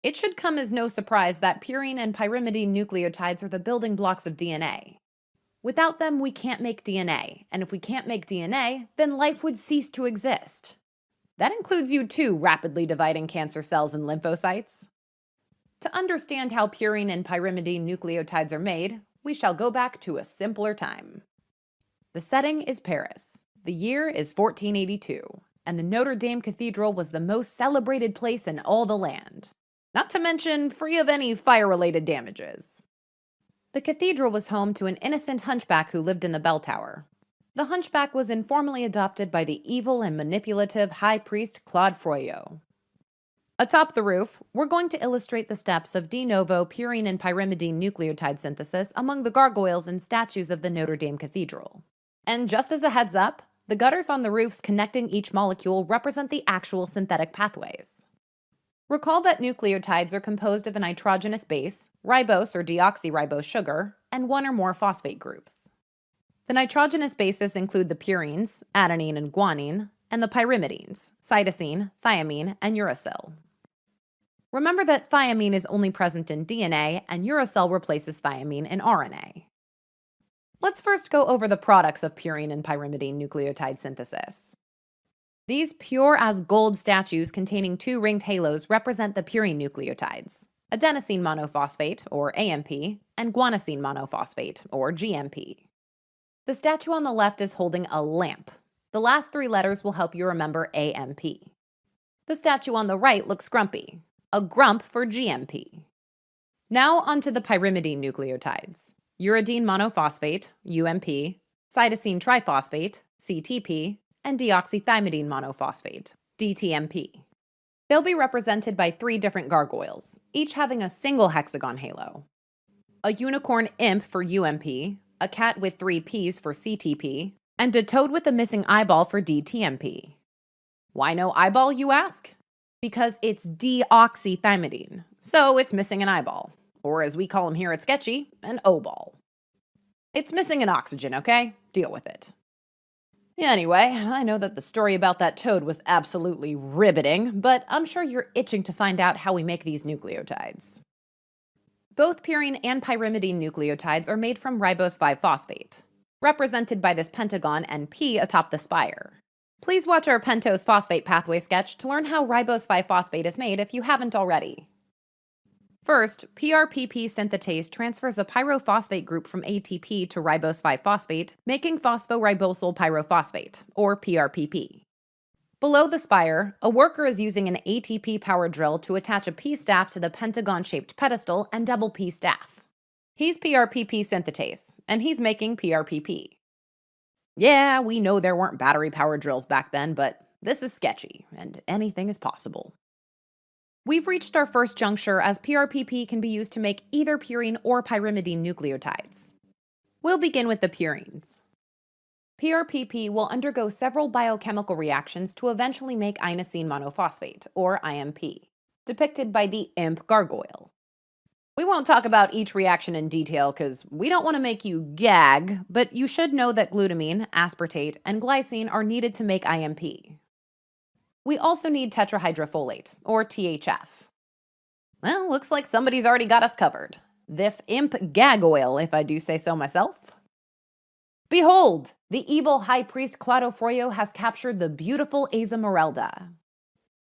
It should come as no surprise that purine and pyrimidine nucleotides are the building blocks of DNA. Without them, we can't make DNA, and if we can't make DNA, then life would cease to exist. That includes you too, rapidly dividing cancer cells and lymphocytes. To understand how purine and pyrimidine nucleotides are made, we shall go back to a simpler time. The setting is Paris. The year is 1482, and the Notre Dame Cathedral was the most celebrated place in all the land. Not to mention free of any fire-related damages. The cathedral was home to an innocent hunchback who lived in the bell tower. The hunchback was informally adopted by the evil and manipulative high priest Claude Froyot. Atop the roof, we're going to illustrate the steps of de novo purine and pyrimidine nucleotide synthesis among the gargoyles and statues of the Notre Dame Cathedral. And just as a heads up, the gutters on the roofs connecting each molecule represent the actual synthetic pathways. Recall that nucleotides are composed of a nitrogenous base, ribose or deoxyribose sugar, and one or more phosphate groups. The nitrogenous bases include the purines, adenine and guanine, and the pyrimidines, cytosine, thymine, and uracil. Remember that thymine is only present in DNA, and uracil replaces thymine in RNA. Let's first go over the products of purine and pyrimidine nucleotide synthesis. These pure as gold statues containing two ringed halos represent the purine nucleotides, adenosine monophosphate, or AMP, and guanosine monophosphate, or GMP. The statue on the left is holding a lamp. The last three letters will help you remember AMP. The statue on the right looks grumpy, a grump for GMP. Now onto the pyrimidine nucleotides, uridine monophosphate, UMP, cytosine triphosphate, CTP, and deoxythymidine monophosphate, DTMP. They'll be represented by three different gargoyles, each having a single hexagon halo. A unicorn imp for UMP, a cat with three Ps for CTP, and a toad with a missing eyeball for DTMP. Why no eyeball, you ask? Because it's deoxythymidine, so it's missing an eyeball, or as we call them here at Sketchy, an O-ball. It's missing an oxygen, okay? Deal with it. Anyway, I know that the story about that toad was absolutely riveting, but I'm sure you're itching to find out how we make these nucleotides. Both purine and pyrimidine nucleotides are made from ribose 5-phosphate, represented by this pentagon and P atop the spire. Please watch our pentose phosphate pathway sketch to learn how ribose 5-phosphate is made if you haven't already. First, PRPP synthetase transfers a pyrophosphate group from ATP to ribose 5-phosphate, making phosphoribosal pyrophosphate, or PRPP. Below the spire, a worker is using an ATP power drill to attach a P staff to the pentagon-shaped pedestal and double P staff. He's PRPP synthetase, and he's making PRPP. Yeah, we know there weren't battery-powered drills back then, but this is sketchy, and anything is possible. We've reached our first juncture as PRPP can be used to make either purine or pyrimidine nucleotides. We'll begin with the purines. PRPP will undergo several biochemical reactions to eventually make inosine monophosphate, or IMP, depicted by the imp gargoyle. We won't talk about each reaction in detail because we don't want to make you gag, but you should know that glutamine, aspartate, and glycine are needed to make IMP. We also need tetrahydrofolate, or THF. Well, looks like somebody's already got us covered. This imp gag oil, if I do say so myself. Behold, the evil high priest Claude Froyot has captured the beautiful azamerelda.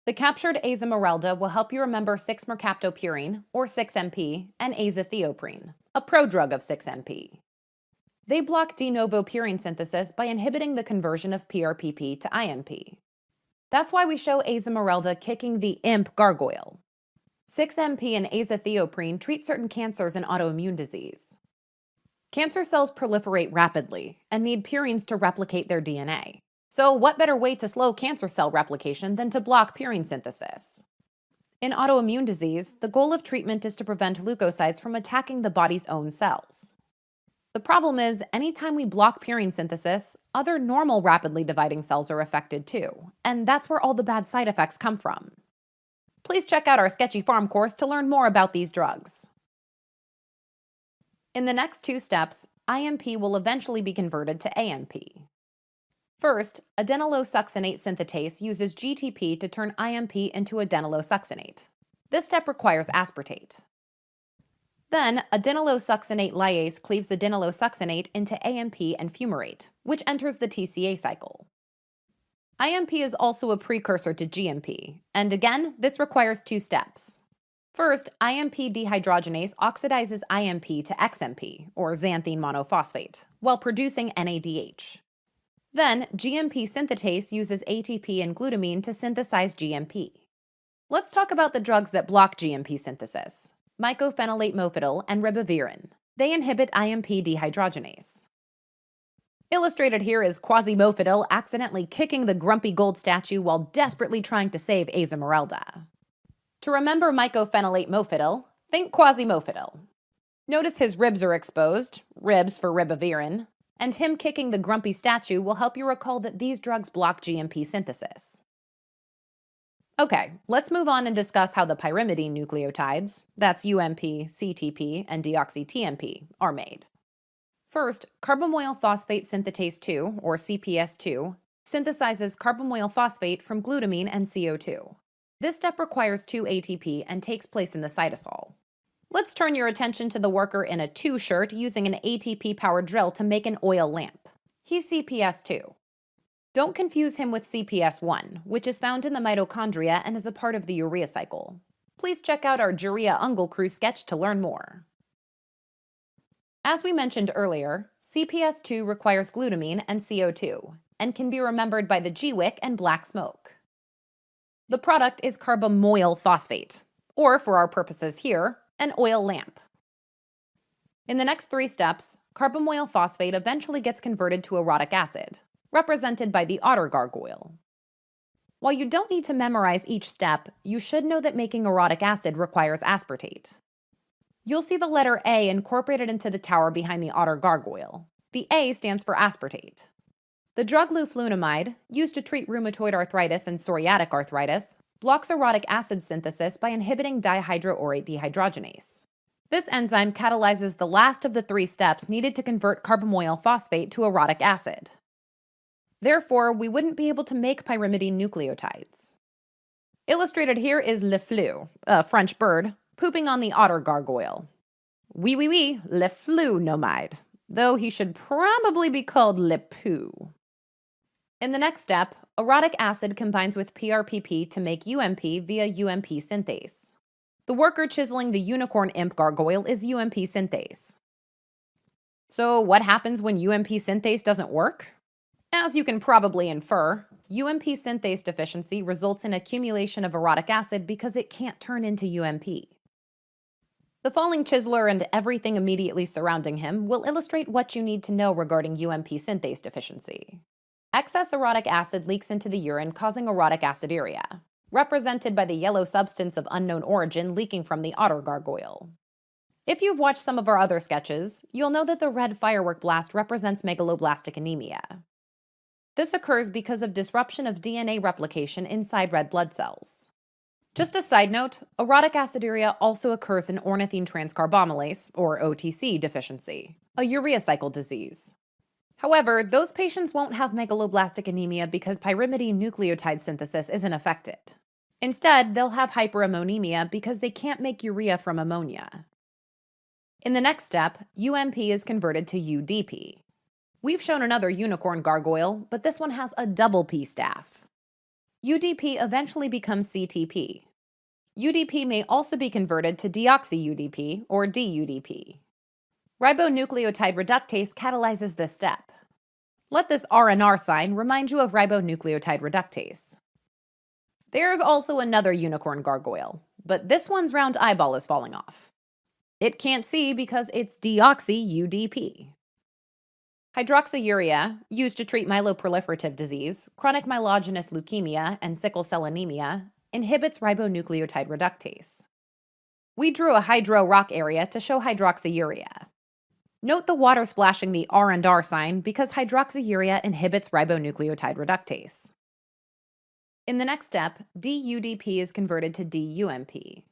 The captured azamerelda will help you remember 6-mercaptopurine, or 6-MP, and azathioprine, a prodrug of 6-MP. They block de novo purine synthesis by inhibiting the conversion of PRPP to IMP. That's why we show azamerelda kicking the imp gargoyle. 6-MP and azathioprine treat certain cancers and autoimmune disease. Cancer cells proliferate rapidly and need purines to replicate their DNA. So what better way to slow cancer cell replication than to block purine synthesis? In autoimmune disease, the goal of treatment is to prevent leukocytes from attacking the body's own cells. The problem is, anytime we block purine synthesis, other normal rapidly dividing cells are affected too, and that's where all the bad side effects come from. Please check out our Sketchy Farm course to learn more about these drugs. In the next two steps, IMP will eventually be converted to AMP. First, adenylosuccinate synthetase uses GTP to turn IMP into adenylosuccinate. This step requires aspartate. Then, adenylosuccinate lyase cleaves adenylosuccinate into AMP and fumarate, which enters the TCA cycle. IMP is also a precursor to GMP, and again, this requires two steps. First, IMP dehydrogenase oxidizes IMP to XMP, or xanthine monophosphate, while producing NADH. Then, GMP synthetase uses ATP and glutamine to synthesize GMP. Let's talk about the drugs that block GMP synthesis: mycophenolate mofetil and ribavirin. They inhibit IMP dehydrogenase. Illustrated here is quasi-mofetil accidentally kicking the grumpy gold statue while desperately trying to save Esmeralda. To remember mycophenolate mofetil, think quasi-mofetil. Notice his ribs are exposed, ribs for ribavirin, and him kicking the grumpy statue will help you recall that these drugs block GMP synthesis. Okay, let's move on and discuss how the pyrimidine nucleotides, that's UMP, CTP, and deoxy-TMP, are made. First, carbamoyl phosphate synthetase 2, or CPS2, synthesizes carbamoyl phosphate from glutamine and CO2. This step requires 2 ATP and takes place in the cytosol. Let's turn your attention to the worker in a 2 shirt using an ATP-powered drill to make an oil lamp. He's CPS2. Don't confuse him with CPS1, which is found in the mitochondria and is a part of the urea cycle. Please check out our Urea Ungle Crew sketch to learn more. As we mentioned earlier, CPS2 requires glutamine and CO2, and can be remembered by the G-wick and black smoke. The product is carbamoyl phosphate, or for our purposes here, an oil lamp. In the next 3 steps, carbamoyl phosphate eventually gets converted to orotic acid, represented by the otter gargoyle. While you don't need to memorize each step, you should know that making orotic acid requires aspartate. You'll see the letter A incorporated into the tower behind the otter gargoyle. The A stands for aspartate. The drug luflunomide, used to treat rheumatoid arthritis and psoriatic arthritis, blocks orotic acid synthesis by inhibiting dihydroorate dehydrogenase. This enzyme catalyzes the last of the 3 steps needed to convert carbamoyl phosphate to orotic acid. Therefore, we wouldn't be able to make pyrimidine nucleotides. Illustrated here is Le Fleu, a French bird, pooping on the otter gargoyle. Oui, Le Flunomide, though he should probably be called Le Poo. In the next step, orotic acid combines with PRPP to make UMP via UMP synthase. The worker chiseling the unicorn imp gargoyle is UMP synthase. So what happens when UMP synthase doesn't work? As you can probably infer, UMP synthase deficiency results in accumulation of orotic acid because it can't turn into UMP. The falling chiseler and everything immediately surrounding him will illustrate what you need to know regarding UMP synthase deficiency. Excess orotic acid leaks into the urine, causing orotic aciduria, represented by the yellow substance of unknown origin leaking from the otter gargoyle. If you've watched some of our other sketches, you'll know that the red firework blast represents megaloblastic anemia. This occurs because of disruption of DNA replication inside red blood cells. Just a side note, orotic aciduria also occurs in ornithine transcarbamylase, or OTC, deficiency, a urea cycle disease. However, those patients won't have megaloblastic anemia because pyrimidine nucleotide synthesis isn't affected. Instead, they'll have hyperammonemia because they can't make urea from ammonia. In the next step, UMP is converted to UDP. We've shown another unicorn gargoyle, but this one has a double P staff. UDP eventually becomes CTP. UDP may also be converted to deoxy-UDP or DUDP. Ribonucleotide reductase catalyzes this step. Let this R&R sign remind you of ribonucleotide reductase. There's also another unicorn gargoyle, but this one's round eyeball is falling off. It can't see because it's deoxy-UDP. Hydroxyurea, used to treat myeloproliferative disease, chronic myelogenous leukemia, and sickle cell anemia, inhibits ribonucleotide reductase. We drew a hydro rock area to show hydroxyurea. Note the water splashing the R&R sign because hydroxyurea inhibits ribonucleotide reductase. In the next step, DUDP is converted to DUMP.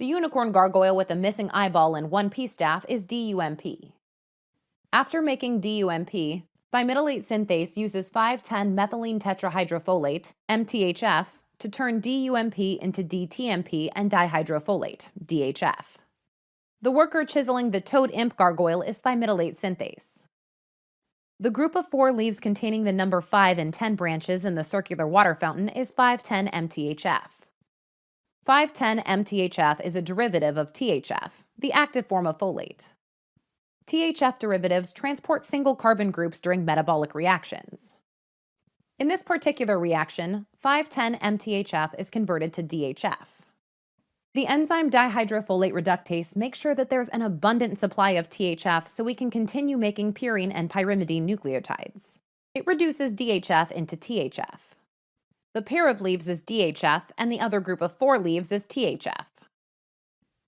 The unicorn gargoyle with a missing eyeball and 1P staff is DUMP. After making DUMP, thymidylate synthase uses 5,10 methylene tetrahydrofolate, MTHF, to turn DUMP into DTMP and dihydrofolate, DHF. The worker chiseling the toad imp gargoyle is thymidylate synthase. The group of 4 leaves containing the number 5 and 10 branches in the circular water fountain is 5,10-MTHF. 5,10-MTHF is a derivative of THF, the active form of folate. THF derivatives transport single carbon groups during metabolic reactions. In this particular reaction, 5,10-MTHF is converted to DHF. The enzyme dihydrofolate reductase makes sure that there's an abundant supply of THF so we can continue making purine and pyrimidine nucleotides. It reduces DHF into THF. The pair of leaves is DHF and the other group of 4 leaves is THF.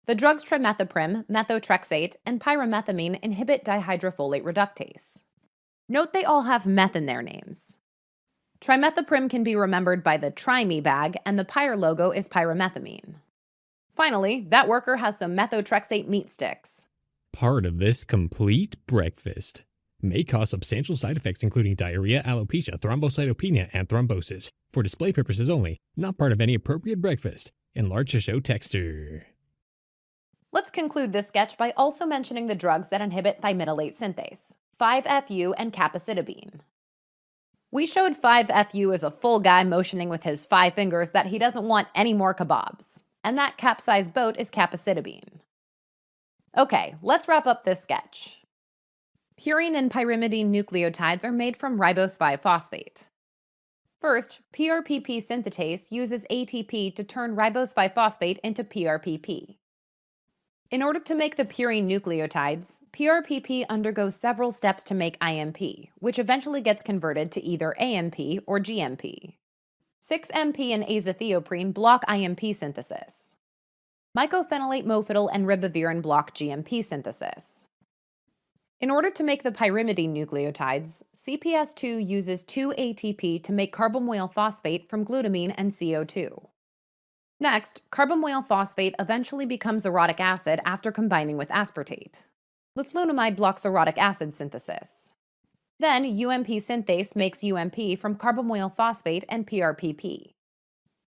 The drugs trimethoprim, methotrexate, and pyrimethamine inhibit dihydrofolate reductase. Note they all have meth in their names. Trimethoprim can be remembered by the Try-Me bag, and the Pyre logo is pyrimethamine. Finally, that worker has some methotrexate meat sticks. Part of this complete breakfast may cause substantial side effects including diarrhea, alopecia, thrombocytopenia, and thrombosis. For display purposes only, not part of any appropriate breakfast. Enlarged to show texture. Let's conclude this sketch by also mentioning the drugs that inhibit thymidylate synthase, 5-FU and capecitabine. We showed 5-FU as a full guy motioning with his 5 fingers that he doesn't want any more kebabs, and that capsized boat is capecitabine. Okay, let's wrap up this sketch. Purine and pyrimidine nucleotides are made from ribose 5-phosphate. First, PRPP synthetase uses ATP to turn ribose 5-phosphate into PRPP. In order to make the purine nucleotides, PRPP undergoes several steps to make IMP, which eventually gets converted to either AMP or GMP. 6-MP and azathioprine block IMP synthesis. Mycophenolate mofetil and ribavirin block GMP synthesis. In order to make the pyrimidine nucleotides, CPS2 uses 2-ATP to make carbamoyl phosphate from glutamine and CO2. Next, carbamoyl phosphate eventually becomes orotic acid after combining with aspartate. Leflunomide blocks orotic acid synthesis. Then, UMP synthase makes UMP from carbamoyl phosphate and PRPP.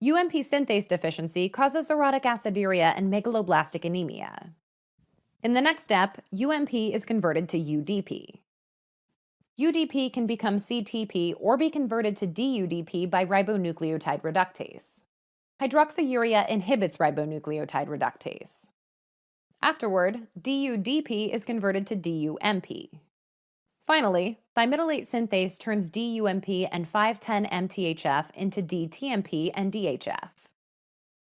UMP synthase deficiency causes orotic aciduria and megaloblastic anemia. In the next step, UMP is converted to UDP. UDP can become CTP or be converted to DUDP by ribonucleotide reductase. Hydroxyurea inhibits ribonucleotide reductase. Afterward, DUDP is converted to DUMP. Finally, thymidylate synthase turns DUMP and 5,10-MTHF into DTMP and DHF.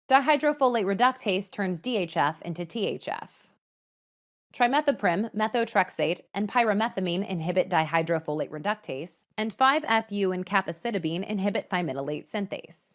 Dihydrofolate reductase turns DHF into THF. Trimethoprim, methotrexate, and pyrimethamine inhibit dihydrofolate reductase, and 5-FU and capecitabine inhibit thymidylate synthase.